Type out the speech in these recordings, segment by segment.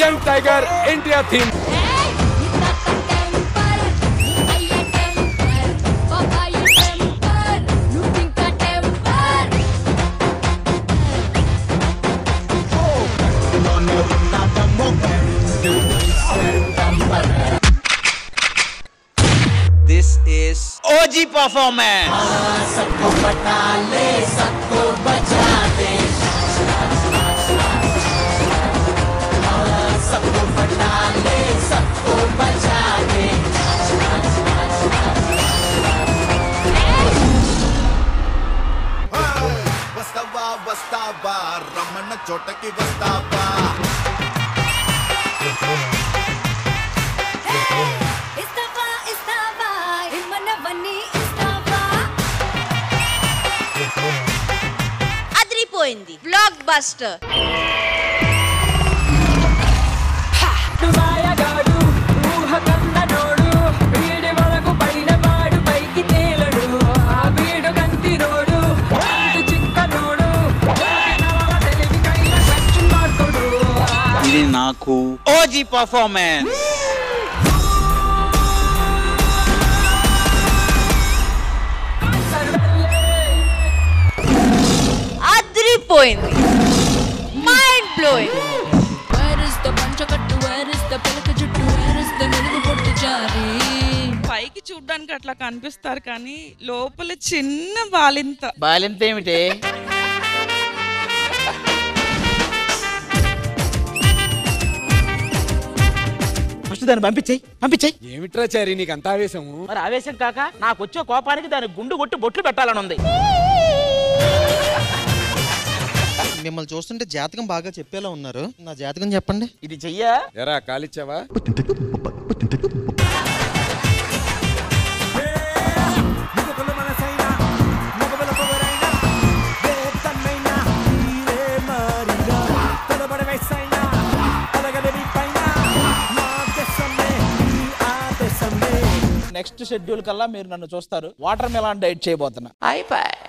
Young tiger India theme. This is OG performance. सबको बता ले, सबको बचा दे, सबको बता ले, सबको बचा दे. వస్తావా వస్తావా రమణ చోటకి వస్తావా. అదిరిపోయింది బ్లాక్ బస్టర్. ఇది నాకు OG performance. అదిరిపోయింది మైండ్ బ్లోయింగ్. పైకి చూడ్డానికి అట్లా కనిపిస్తారు కానీ లోపల చిన్న బాలింత. బాలింత ఏమిటి? ఫస్ట్ దాన్ని పంపించేయి. ఏమిట్రా చారి నీకు అంత ఆవేశము? మరి ఆవేశం కాక నాకు వచ్చే కోపానికి దాని గుండు కొట్టి బొట్లు పెట్టాలని ఉంది. మిమ్మల్ని చూస్తుంటే జాతకం బాగా చెప్పేలా ఉన్నారు. నా జాతకం చెప్పండి. ఇది చెయ్యా ఎరా కాలిచ్చావా? నెక్స్ట్ షెడ్యూల్ కల్లా మీరు నన్ను చూస్తారు. వాటర్ మెలాన్ డైట్ చేయబోతున్నా.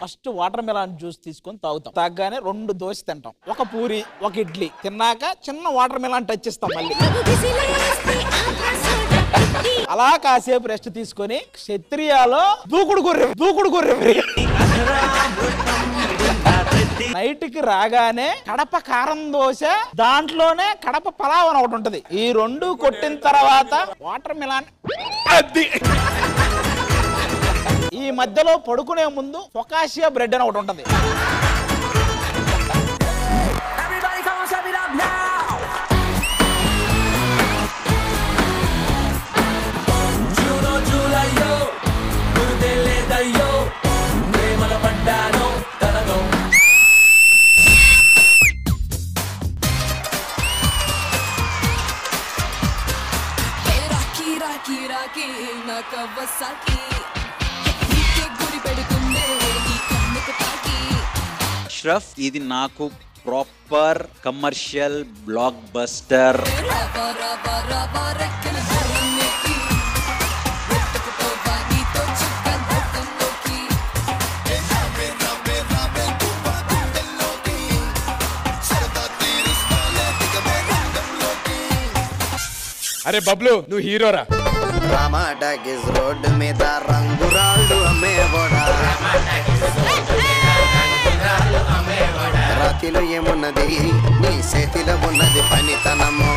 ఫస్ట్ వాటర్ మెలాన్ జ్యూస్ తీసుకొని తాగుతాం. తాగగానే 2 దోశ తింటాం, 1 పూరి 1 ఇడ్లీ తిన్నాక చిన్న వాటర్ మెలాన్ టచ్ ఇస్తాం. మళ్ళీ అలా కాసేపు రెస్ట్ తీసుకొని క్షత్రియాలో దూకుడు గుర్రె నైట్ కి రాగానే కడప కారం దోశ, దాంట్లోనే కడప పలావ్ అని ఒకటి ఉంటది. ఈ 2 కొట్టిన తర్వాత వాటర్ మిలాన్. ఈ మధ్యలో పడుకునే ముందు ఫొకాషియా బ్రెడ్ అని ఒకటి ఉంటది. అష్రఫ్, ఇది నాకు ప్రాపర్ కమర్షియల్ బ్లాక్ బస్టర్. అరే బబ్లు, నువ్వు హీరోరా. రామాటాకిస్ రోడ్డు మీద రంగురాళ్ళు అమ్మేవాడా. రాతిలో ఏమున్నది నీ చేతిలో ఉన్నది పనితనము.